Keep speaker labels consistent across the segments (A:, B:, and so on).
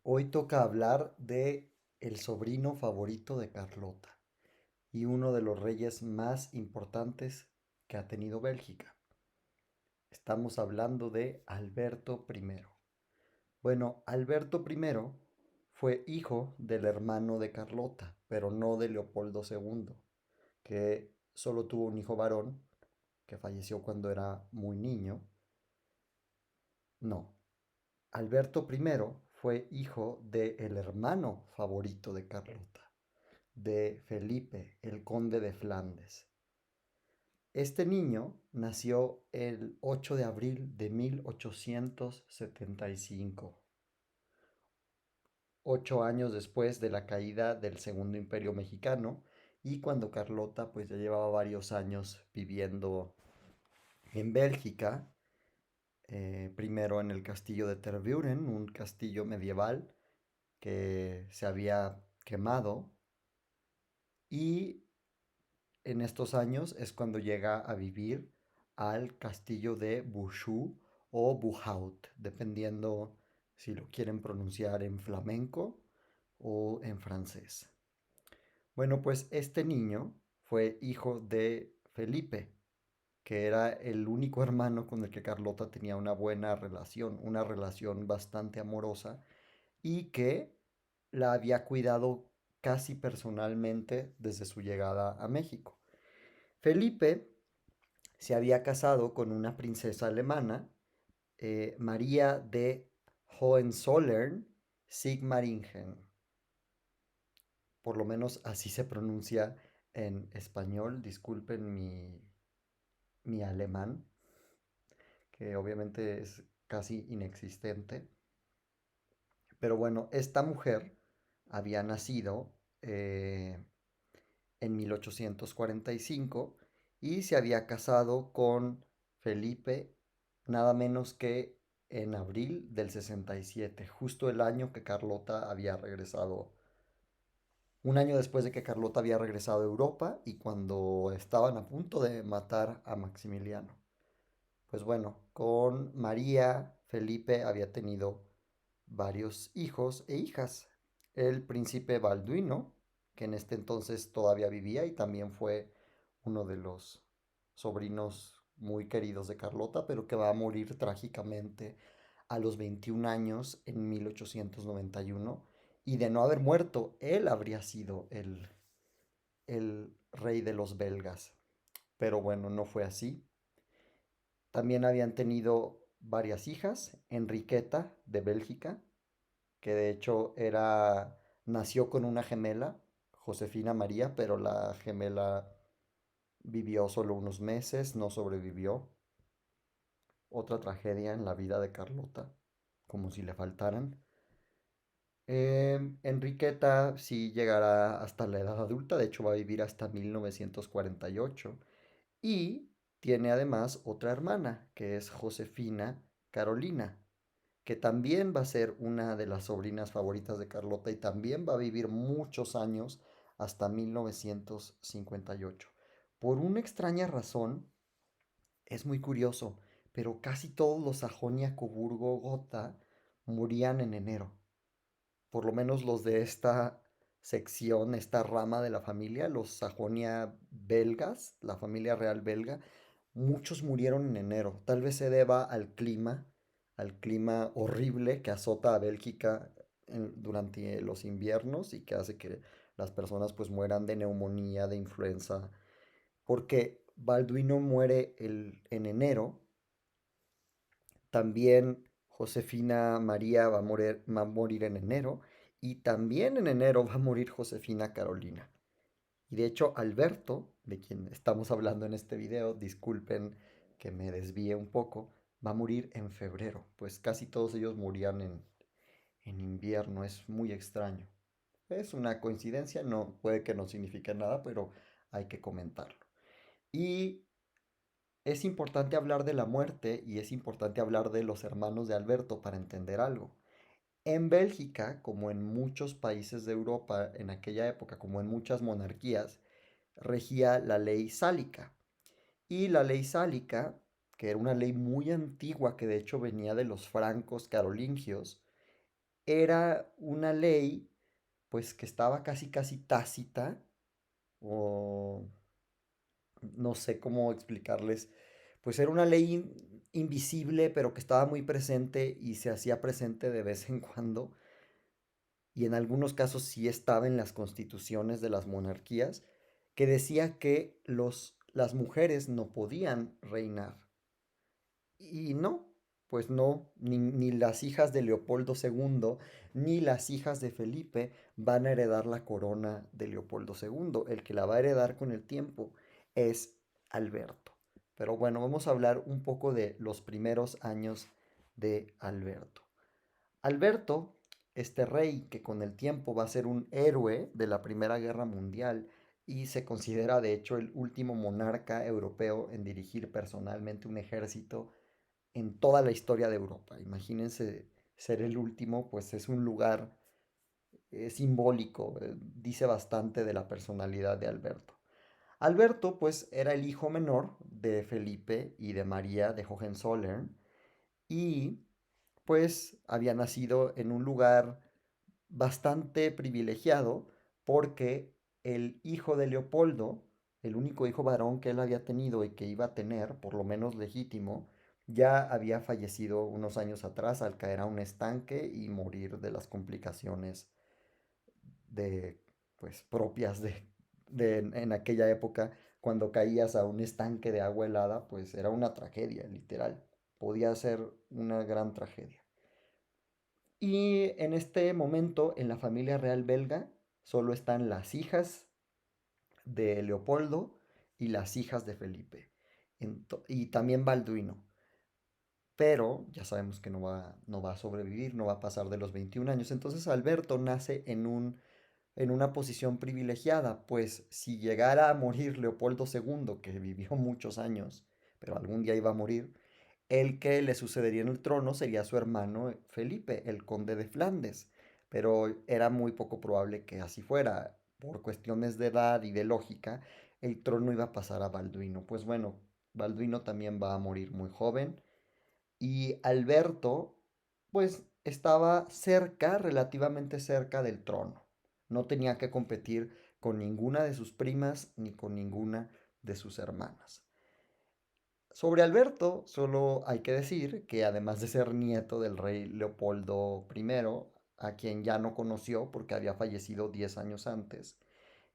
A: Hoy toca hablar de el sobrino favorito de Carlota y uno de los reyes más importantes que ha tenido Bélgica. Estamos hablando de Alberto I. Bueno, Alberto I fue hijo del hermano de Carlota, pero no de Leopoldo II, que solo tuvo un hijo varón, que falleció cuando era muy niño. No, Alberto I fue hijo del hermano favorito de Carlota, de Felipe, el conde de Flandes. Este niño nació el 8 de abril de 1875, 8 años después de la caída del Segundo Imperio Mexicano y cuando Carlota pues ya llevaba varios años viviendo en Bélgica, primero en el castillo de Tervuren, un castillo medieval que se había quemado, y en estos años es cuando llega a vivir al castillo de Bouchoux o Buhaut, dependiendo si lo quieren pronunciar en flamenco o en francés. Bueno, pues este niño fue hijo de Felipe, que era el único hermano con el que Carlota tenía una relación bastante amorosa y que la había cuidado casi personalmente desde su llegada a México. Felipe se había casado con una princesa alemana, María de Hohenzollern-Sigmaringen. Por lo menos así se pronuncia en español. Disculpen mi alemán, que obviamente es casi inexistente. Pero bueno, esta mujer había nacido en 1845 y se había casado con Felipe nada menos que en abril del 67, justo el año que Carlota había regresado, un año después de que Carlota había regresado a Europa y cuando estaban a punto de matar a Maximiliano. Pues bueno, con María Felipe había tenido varios hijos e hijas. El príncipe Balduino, que en este entonces todavía vivía y también fue uno de los sobrinos muy queridos de Carlota, pero que va a morir trágicamente a los 21 años en 1891. Y de no haber muerto, él habría sido el rey de los belgas. Pero bueno, no fue así. También habían tenido varias hijas, Enriqueta de Bélgica, que de hecho nació con una gemela, Josefina María, pero la gemela vivió solo unos meses, no sobrevivió. Otra tragedia en la vida de Carlota, como si le faltaran. Enriqueta sí llegará hasta la edad adulta, de hecho va a vivir hasta 1948 y tiene además otra hermana, que es Josefina Carolina, que también va a ser una de las sobrinas favoritas de Carlota y también va a vivir muchos años hasta 1958. Por una extraña razón, es muy curioso, pero casi todos los Sajonia-Coburgo-Gotha morían en enero. Por lo menos los de esta sección, esta rama de la familia, los Sajonia belgas, la familia real belga, muchos murieron en enero. Tal vez se deba al clima horrible que azota a Bélgica durante los inviernos y que hace que las personas pues mueran de neumonía, de influenza, porque Balduino muere en enero. También Josefina María va a morir en enero y también en enero va a morir Josefina Carolina. Y de hecho Alberto, de quien estamos hablando en este video, disculpen que me desvíe un poco, va a morir en febrero, pues casi todos ellos morían en invierno, es muy extraño. Es una coincidencia, no puede que no signifique nada, pero hay que comentarlo. Y es importante hablar de la muerte y es importante hablar de los hermanos de Alberto para entender algo. En Bélgica, como en muchos países de Europa en aquella época, como en muchas monarquías, regía la ley sálica. Y la ley sálica, que era una ley muy antigua que de hecho venía de los francos carolingios, era una ley pues que estaba casi casi tácita o no sé cómo explicarles, pues era una ley invisible pero que estaba muy presente y se hacía presente de vez en cuando y en algunos casos sí estaba en las constituciones de las monarquías, que decía que las mujeres no podían reinar. Y no, pues no, ni las hijas de Leopoldo II, ni las hijas de Felipe van a heredar la corona de Leopoldo II. El que la va a heredar con el tiempo es Alberto. Pero bueno, vamos a hablar un poco de los primeros años de Alberto. Alberto, este rey que con el tiempo va a ser un héroe de la Primera Guerra Mundial y se considera de hecho el último monarca europeo en dirigir personalmente un ejército en toda la historia de Europa. Imagínense ser el último, pues es un lugar simbólico, dice bastante de la personalidad de Alberto. Alberto, pues, era el hijo menor de Felipe y de María de Hohenzollern y, pues, había nacido en un lugar bastante privilegiado porque el hijo de Leopoldo, el único hijo varón que él había tenido y que iba a tener, por lo menos legítimo, ya había fallecido unos años atrás al caer a un estanque y morir de las complicaciones de, pues, propias en aquella época, cuando caías a un estanque de agua helada, pues era una tragedia, literal. Podía ser una gran tragedia. Y en este momento, en la familia real belga, solo están las hijas de Leopoldo y las hijas de Felipe. Y también Balduino. Pero ya sabemos que no va a sobrevivir, no va a pasar de los 21 años. Entonces Alberto nace en una posición privilegiada, pues si llegara a morir Leopoldo II, que vivió muchos años, pero algún día iba a morir, el que le sucedería en el trono sería su hermano Felipe, el conde de Flandes, pero era muy poco probable que así fuera. Por cuestiones de edad y de lógica, el trono iba a pasar a Balduino. Pues bueno, Balduino también va a morir muy joven y Alberto, pues estaba cerca, relativamente cerca del trono. No tenía que competir con ninguna de sus primas ni con ninguna de sus hermanas. Sobre Alberto, solo hay que decir que además de ser nieto del rey Leopoldo I, a quien ya no conoció porque había fallecido 10 años antes,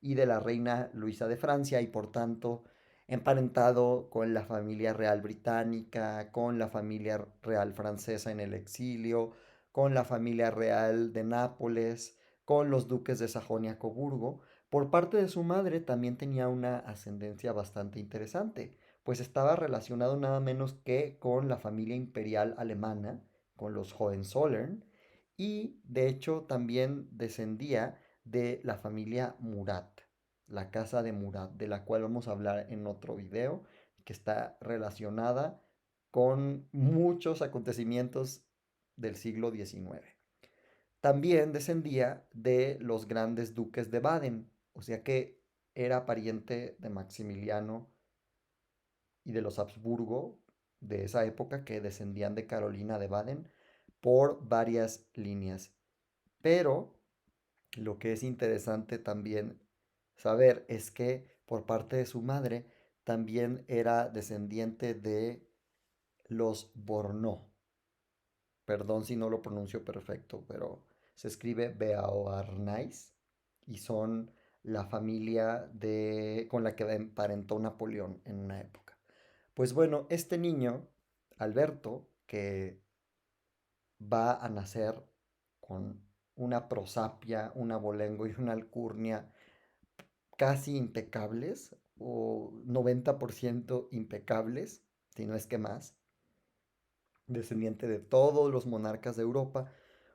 A: y de la reina Luisa de Francia y por tanto emparentado con la familia real británica, con la familia real francesa en el exilio, con la familia real de Nápoles, con los duques de Sajonia-Coburgo. Por parte de su madre también tenía una ascendencia bastante interesante, pues estaba relacionado nada menos que con la familia imperial alemana, con los Hohenzollern, y de hecho también descendía de la familia Murat, la casa de Murat, de la cual vamos a hablar en otro video, que está relacionada con muchos acontecimientos del siglo XIX. También descendía de los grandes duques de Baden, o sea que era pariente de Maximiliano y de los Habsburgo de esa época que descendían de Carolina de Baden por varias líneas. Pero lo que es interesante también saber es que por parte de su madre también era descendiente de los Bornó. Perdón si no lo pronuncio perfecto, pero se escribe Beauharnais y son la familia con la que emparentó Napoleón en una época. Pues bueno, este niño, Alberto, que va a nacer con una prosapia, un abolengo y una alcurnia casi impecables o 90% impecables, si no es que más, descendiente de todos los monarcas de Europa,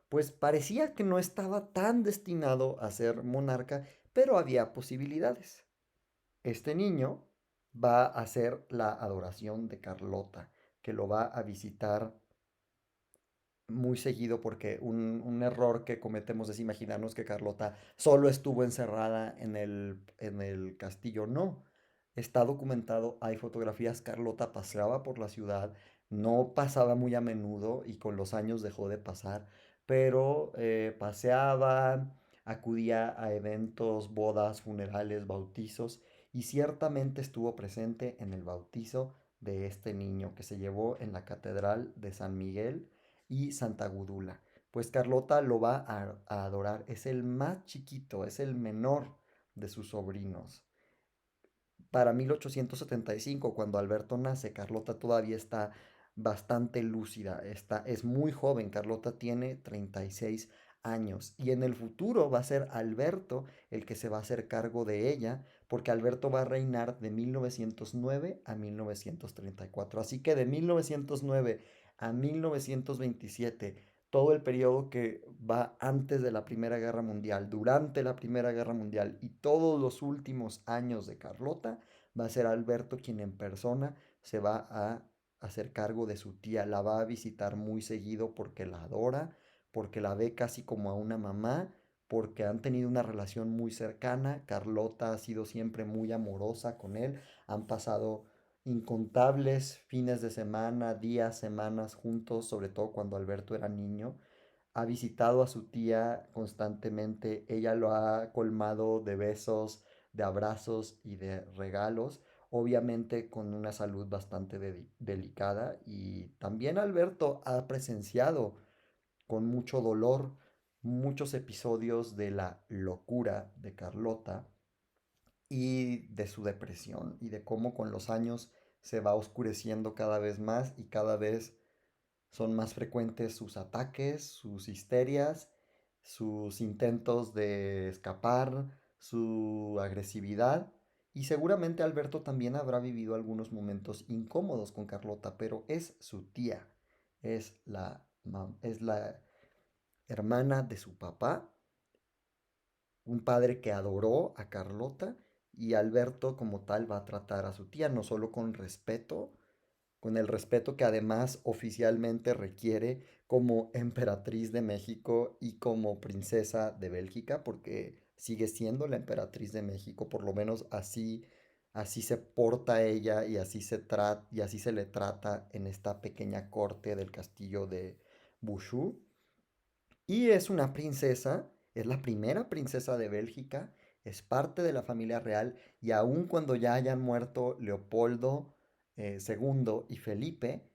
A: pues parecía que no estaba tan destinado a ser monarca, pero había posibilidades. Este niño va a ser la adoración de Carlota, que lo va a visitar muy seguido porque un error que cometemos es imaginarnos que Carlota solo estuvo encerrada en el castillo. No, está documentado, hay fotografías, Carlota paseaba por la ciudad, no pasaba muy a menudo y con los años dejó de pasar, pero paseaba, acudía a eventos, bodas, funerales, bautizos y ciertamente estuvo presente en el bautizo de este niño que se llevó en la Catedral de San Miguel y Santa Gudula. Pues Carlota lo va a adorar, es el más chiquito, es el menor de sus sobrinos. Para 1875, cuando Alberto nace, Carlota todavía está bastante lúcida, es muy joven, Carlota tiene 36 años y en el futuro va a ser Alberto el que se va a hacer cargo de ella, porque Alberto va a reinar de 1909 a 1934. Así que de 1909 a 1927, todo el periodo que va antes de la Primera Guerra Mundial, durante la Primera Guerra Mundial y todos los últimos años de Carlota, va a ser Alberto quien en persona se va a hacer cargo de su tía. La va a visitar muy seguido porque la adora, porque la ve casi como a una mamá, porque han tenido una relación muy cercana. Carlota ha sido siempre muy amorosa con él. Han pasado incontables fines de semana, días, semanas juntos, sobre todo cuando Alberto era niño. Ha visitado a su tía constantemente, ella lo ha colmado de besos, de abrazos y de regalos, obviamente con una salud bastante delicada, y también Alberto ha presenciado con mucho dolor muchos episodios de la locura de Carlota y de su depresión y de cómo con los años se va oscureciendo cada vez más y cada vez son más frecuentes sus ataques, sus histerias, sus intentos de escapar, su agresividad. Y seguramente Alberto también habrá vivido algunos momentos incómodos con Carlota, pero es su tía, es la hermana de su papá, un padre que adoró a Carlota, y Alberto como tal va a tratar a su tía no solo con el respeto que además oficialmente requiere como emperatriz de México y como princesa de Bélgica, porque sigue siendo la emperatriz de México, por lo menos así se porta ella y y así se le trata en esta pequeña corte del castillo de Bouchoux. Y es una princesa, es la primera princesa de Bélgica, es parte de la familia real y aun cuando ya hayan muerto Leopoldo II y Felipe,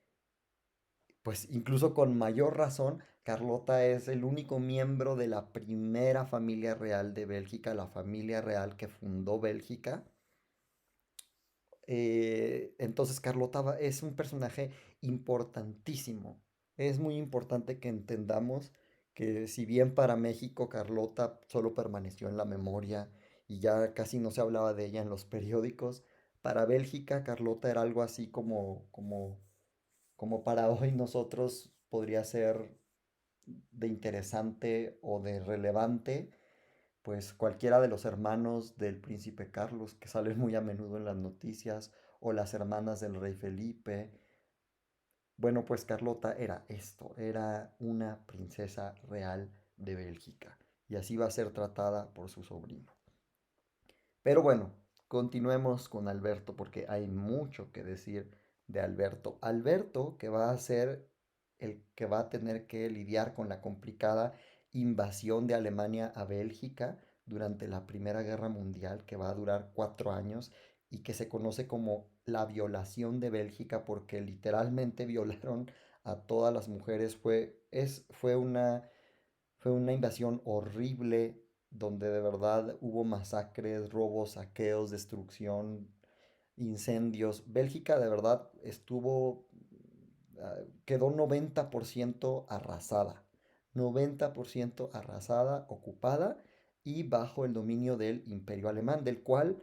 A: pues incluso con mayor razón, Carlota es el único miembro de la primera familia real de Bélgica, la familia real que fundó Bélgica. Entonces Carlota es un personaje importantísimo. Es muy importante que entendamos que si bien para México Carlota solo permaneció en la memoria y ya casi no se hablaba de ella en los periódicos, para Bélgica Carlota era algo así como para hoy nosotros podría ser de interesante o de relevante, pues cualquiera de los hermanos del príncipe Carlos, que salen muy a menudo en las noticias, o las hermanas del rey Felipe. Bueno, pues Carlota era esto, era una princesa real de Bélgica, y así va a ser tratada por su sobrino. Pero bueno, continuemos con Alberto porque hay mucho que decir de Alberto. Alberto, que va a ser el que va a tener que lidiar con la complicada invasión de Alemania a Bélgica durante la Primera Guerra Mundial, que va a durar 4 años y que se conoce como la violación de Bélgica porque literalmente violaron a todas las mujeres. Fue una invasión horrible donde de verdad hubo masacres, robos, saqueos, destrucción, incendios. Bélgica de verdad quedó 90% arrasada. 90% arrasada, ocupada y bajo el dominio del Imperio Alemán, del cual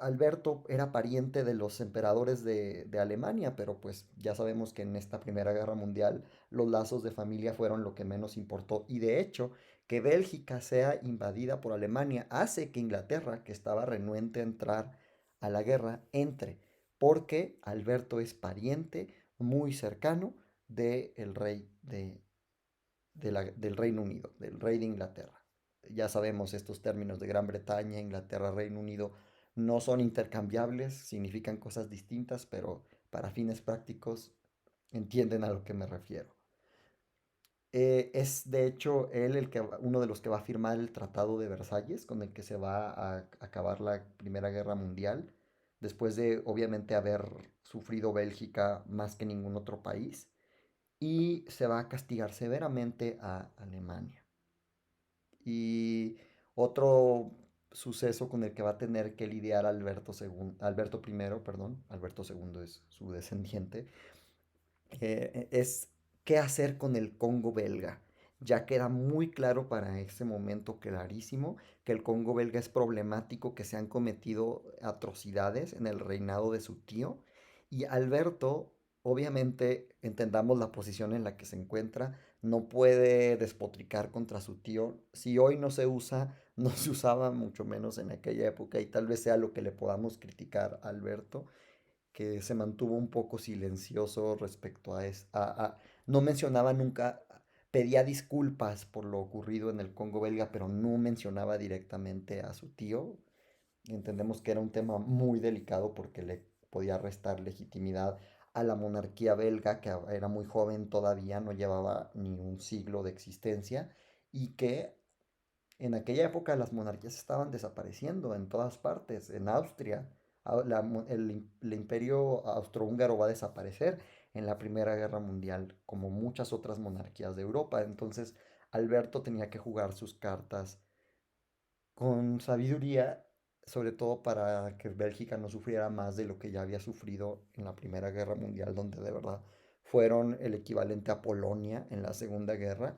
A: Alberto era pariente de los emperadores de Alemania, pero pues ya sabemos que en esta Primera Guerra Mundial los lazos de familia fueron lo que menos importó. Y de hecho, que Bélgica sea invadida por Alemania hace que Inglaterra, que estaba renuente a entrar a la guerra, entre, porque Alberto es pariente muy cercano del rey del Reino Unido, del rey de Inglaterra. Ya sabemos estos términos de Gran Bretaña, Inglaterra, Reino Unido no son intercambiables, significan cosas distintas, pero para fines prácticos entienden a lo que me refiero. Es de hecho él uno de los que va a firmar el Tratado de Versalles, con el que se va a acabar la Primera Guerra Mundial, después de obviamente haber sufrido Bélgica más que ningún otro país, y se va a castigar severamente a Alemania. Y otro suceso con el que va a tener que lidiar Alberto I, perdón, Alberto II es su descendiente, es qué hacer con el Congo belga, ya que era muy claro para ese momento, clarísimo, que el Congo belga es problemático, que se han cometido atrocidades en el reinado de su tío, y Alberto, obviamente, entendamos la posición en la que se encuentra, no puede despotricar contra su tío. Si hoy no se usa, no se usaba mucho menos en aquella época, y tal vez sea lo que le podamos criticar a Alberto, que se mantuvo un poco silencioso respecto a eso. No mencionaba nunca, pedía disculpas por lo ocurrido en el Congo belga, pero no mencionaba directamente a su tío. Entendemos que era un tema muy delicado porque le podía restar legitimidad a la monarquía belga, que era muy joven todavía, no llevaba ni un siglo de existencia, y que en aquella época las monarquías estaban desapareciendo en todas partes. En Austria, el imperio austrohúngaro va a desaparecer en la Primera Guerra Mundial, como muchas otras monarquías de Europa. Entonces, Alberto tenía que jugar sus cartas con sabiduría, sobre todo para que Bélgica no sufriera más de lo que ya había sufrido en la Primera Guerra Mundial, donde de verdad fueron el equivalente a Polonia en la Segunda Guerra.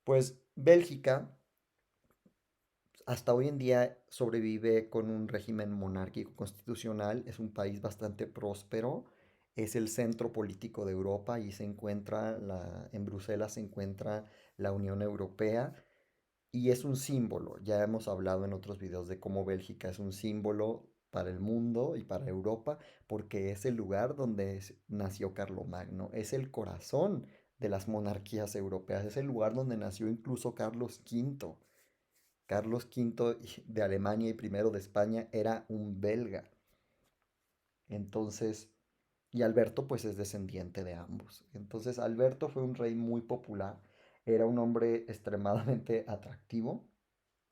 A: Pues Bélgica hasta hoy en día sobrevive con un régimen monárquico constitucional, es un país bastante próspero, es el centro político de Europa y en Bruselas se encuentra la Unión Europea y es un símbolo. Ya hemos hablado en otros videos de cómo Bélgica es un símbolo para el mundo y para Europa porque es el lugar donde nació Carlomagno, es el corazón de las monarquías europeas, es el lugar donde nació incluso Carlos V. Carlos V de Alemania y primero de España era un belga. Entonces, y Alberto pues es descendiente de ambos. Entonces, Alberto fue un rey muy popular, era un hombre extremadamente atractivo.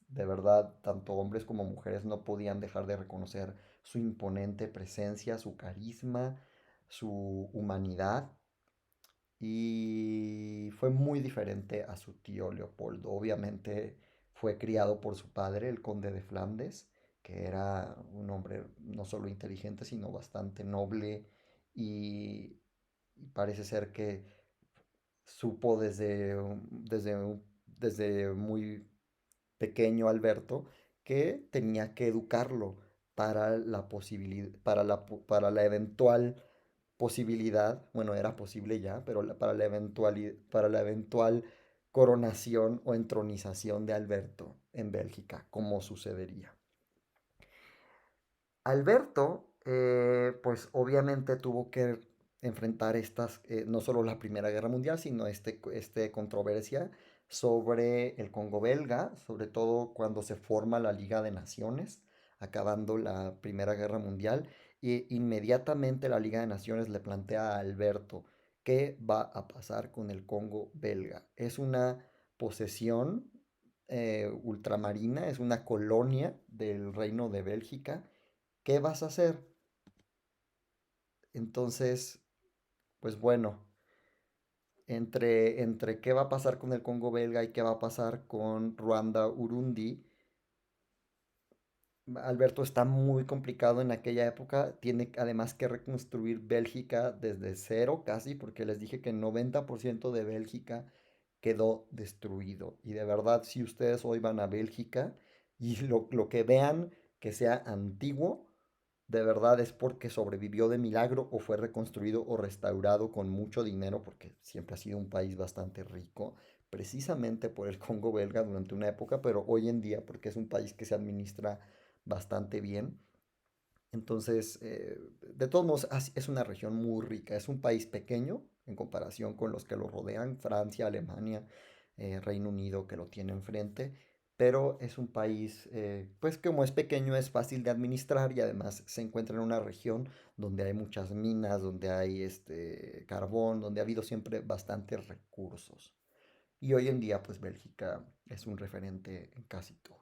A: De verdad, tanto hombres como mujeres no podían dejar de reconocer su imponente presencia, su carisma, su humanidad y fue muy diferente a su tío Leopoldo. Obviamente fue criado por su padre, el conde de Flandes, que era un hombre no solo inteligente, sino bastante noble y, y parece ser que supo desde muy pequeño Alberto que tenía que educarlo para la posibilidad, para la eventual posibilidad, bueno, era posible ya, pero para la eventual coronación o entronización de Alberto en Bélgica, como sucedería. Alberto, pues obviamente tuvo que enfrentar no solo la Primera Guerra Mundial, sino este controversia sobre el Congo belga, sobre todo cuando se forma la Liga de Naciones, acabando la Primera Guerra Mundial, y inmediatamente la Liga de Naciones le plantea a Alberto qué va a pasar con el Congo belga. Es una posesión ultramarina, es una colonia del Reino de Bélgica. ¿Qué vas a hacer? Entonces, pues bueno, entre qué va a pasar con el Congo belga y qué va a pasar con Ruanda, Urundi, Alberto está muy complicado en aquella época. Tiene además que reconstruir Bélgica desde cero casi, porque les dije que el 90% de Bélgica quedó destruido. Y de verdad, si ustedes hoy van a Bélgica y lo que vean que sea antiguo, de verdad es porque sobrevivió de milagro o fue reconstruido o restaurado con mucho dinero, porque siempre ha sido un país bastante rico, precisamente por el Congo belga durante una época, pero hoy en día porque es un país que se administra bastante bien. Entonces, de todos modos, es una región muy rica, es un país pequeño en comparación con los que lo rodean, Francia, Alemania, Reino Unido, que lo tiene enfrente, pero es un país, pues como es pequeño, es fácil de administrar y además se encuentra en una región donde hay muchas minas, donde hay carbón, donde ha habido siempre bastantes recursos. y hoy en día pues Bélgica es un referente en casi todo.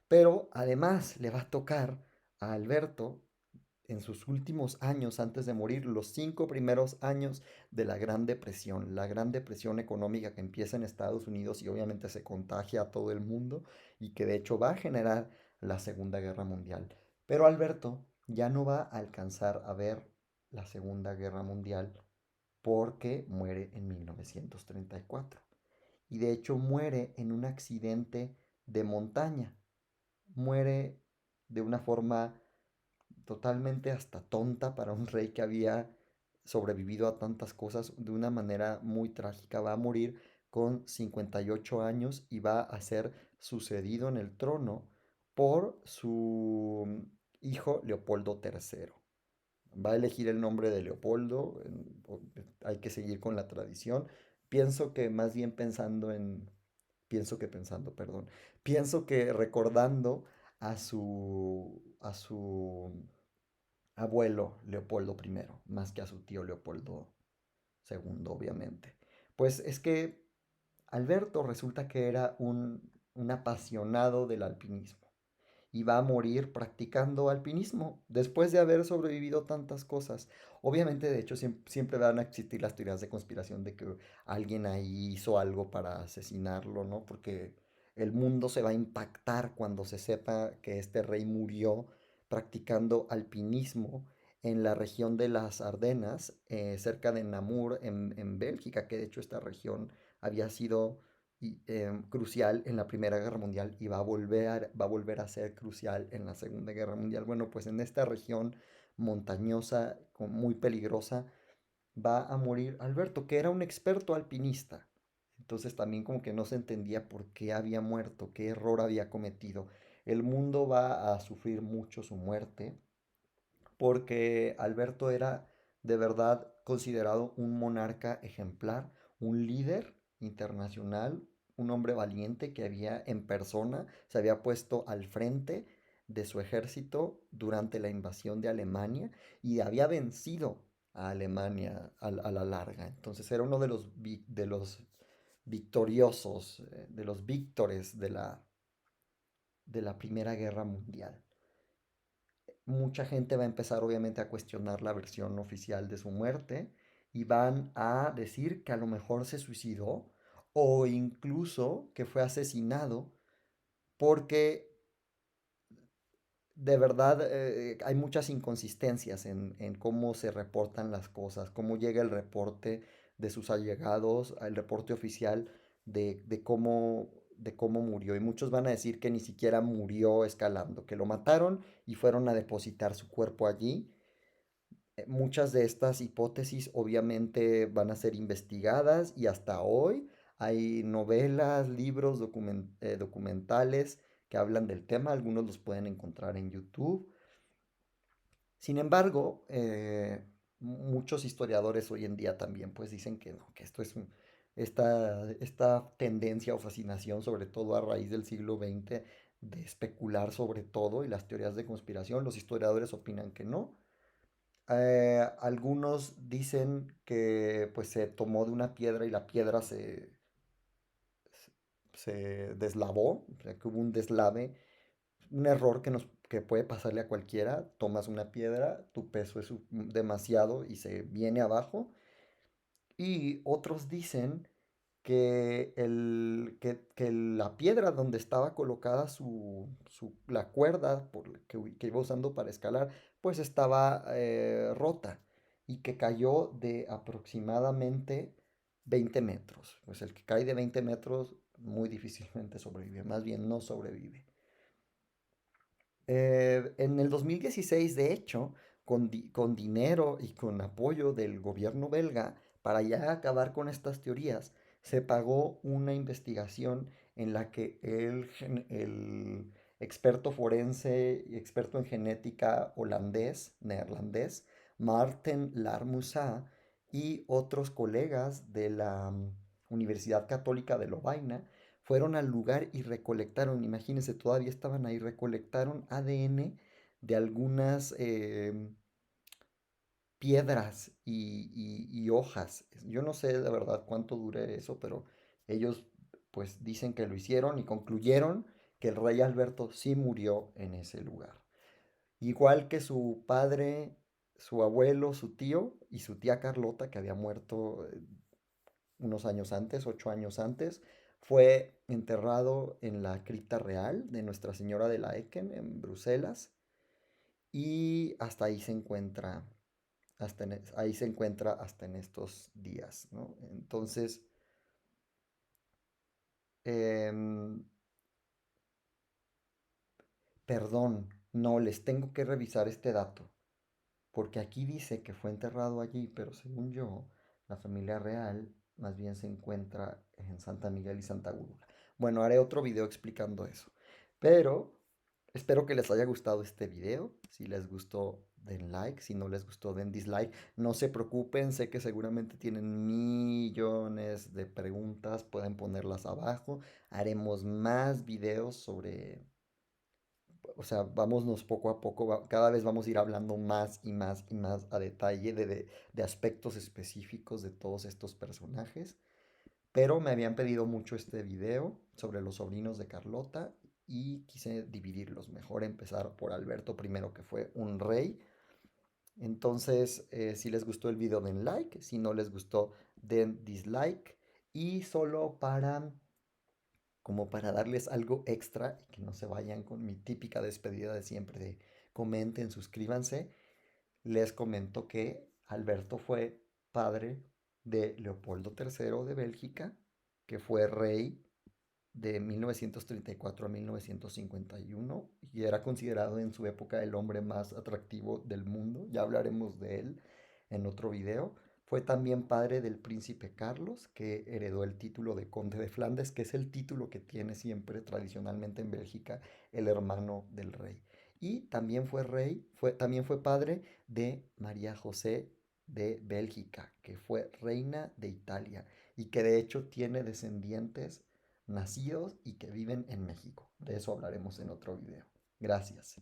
A: Pero además le va a tocar a Alberto en sus últimos años antes de morir, los 5 primeros años de la Gran Depresión económica que empieza en Estados Unidos y obviamente se contagia a todo el mundo y que de hecho va a generar la Segunda Guerra Mundial. Pero Alberto ya no va a alcanzar a ver la Segunda Guerra Mundial porque muere en 1934. Y de hecho muere en un accidente de montaña. Muere de una forma totalmente hasta tonta para un rey que había sobrevivido a tantas cosas de una manera muy trágica. Va a morir con 58 años y va a ser sucedido en el trono por su hijo Leopoldo III. Va a elegir el nombre de Leopoldo, hay que seguir con la tradición. Pienso que más bien perdón, pienso que recordando a su abuelo Leopoldo I, más que a su tío Leopoldo II, obviamente. Pues es que Alberto resulta que era un apasionado del alpinismo y va a morir practicando alpinismo después de haber sobrevivido tantas cosas. Obviamente, de hecho, siempre van a existir las teorías de conspiración de que alguien ahí hizo algo para asesinarlo, ¿no? Porque el mundo se va a impactar cuando se sepa que este rey murió practicando alpinismo en la región de las Ardenas, cerca de Namur, en Bélgica, que de hecho esta región había sido crucial en la Primera Guerra Mundial y va a volver a ser crucial en la Segunda Guerra Mundial. Bueno, pues en esta región montañosa, muy peligrosa, va a morir Alberto, que era un experto alpinista. Entonces también como que no se entendía por qué había muerto, qué error había cometido. El mundo va a sufrir mucho su muerte porque Alberto era de verdad considerado un monarca ejemplar, un líder internacional, un hombre valiente que había en persona, se había puesto al frente de su ejército durante la invasión de Alemania y había vencido a Alemania a la larga. Entonces era uno de los victoriosos, de los víctores de la Primera Guerra Mundial. Mucha gente va a empezar obviamente a cuestionar la versión oficial de su muerte y van a decir que a lo mejor se suicidó o incluso que fue asesinado porque de verdad hay muchas inconsistencias en cómo se reportan las cosas, cómo llega el reporte de sus allegados, el reporte oficial de cómo murió. Y muchos van a decir que ni siquiera murió escalando, que lo mataron y fueron a depositar su cuerpo allí. Muchas de estas hipótesis obviamente van a ser investigadas y hasta hoy hay novelas, libros, documentales que hablan del tema. Algunos los pueden encontrar en YouTube. Sin embargo, muchos historiadores hoy en día también pues dicen que no, que esto es esta tendencia o fascinación, sobre todo a raíz del siglo XX, de especular sobre todo y las teorías de conspiración. Los historiadores opinan que no. Algunos dicen que pues se tomó de una piedra y la piedra se deslavó, o sea que hubo un deslave, un error que puede pasarle a cualquiera. Tomas una piedra, tu peso es demasiado y se viene abajo. Y otros dicen que la piedra donde estaba colocada la cuerda que iba usando para escalar, pues estaba rota y que cayó de aproximadamente 20 metros. Pues el que cae de 20 metros muy difícilmente sobrevive, más bien no sobrevive. En el 2016, de hecho, con dinero y con apoyo del gobierno belga, para ya acabar con estas teorías, se pagó una investigación en la que el experto forense y experto en genética neerlandés, Marten Larmusa, y otros colegas de la Universidad Católica de Lovaina fueron al lugar y recolectaron, imagínense, todavía estaban ahí, recolectaron ADN de algunas piedras y hojas. Yo no sé de verdad cuánto dure eso, pero Ellos pues dicen que lo hicieron y concluyeron que el rey Alberto sí murió en ese lugar. Igual que su padre, su abuelo, su tío y su tía Carlota, que había muerto unos años antes, 8 años antes, fue enterrado en la cripta real de Nuestra Señora de la Eken en Bruselas y hasta ahí se encuentra, ahí se encuentra hasta en estos días, ¿no? Entonces, em, perdón, no, les tengo que revisar este dato. Porque aquí dice que fue enterrado allí, pero según yo, la familia real más bien se encuentra en Santa Miguel y Santa Úrsula. Bueno, haré otro video explicando eso. Pero espero que les haya gustado este video. Si les gustó, den like. Si no les gustó, den dislike. No se preocupen, sé que seguramente tienen millones de preguntas. Pueden ponerlas abajo. Haremos más videos sobre, o sea, vámonos poco a poco, cada vez vamos a ir hablando más y más y más a detalle de aspectos específicos de todos estos personajes. Pero me habían pedido mucho este video sobre los sobrinos de Carlota y quise dividirlos. Mejor empezar por Alberto primero, que fue un rey. Entonces, si les gustó el video, den like. Si no les gustó, den dislike. Y solo para como para darles algo extra y que no se vayan con mi típica despedida de siempre de comenten, suscríbanse, les comento que Alberto fue padre de Leopoldo III de Bélgica, que fue rey de 1934 a 1951 y era considerado en su época el hombre más atractivo del mundo. Ya hablaremos de él en otro video. Fue también padre del príncipe Carlos, que heredó el título de conde de Flandes, que es el título que tiene siempre tradicionalmente en Bélgica el hermano del rey. Y también fue también fue padre de María José de Bélgica, que fue reina de Italia y que de hecho tiene descendientes nacidos y que viven en México. De eso hablaremos en otro video. Gracias.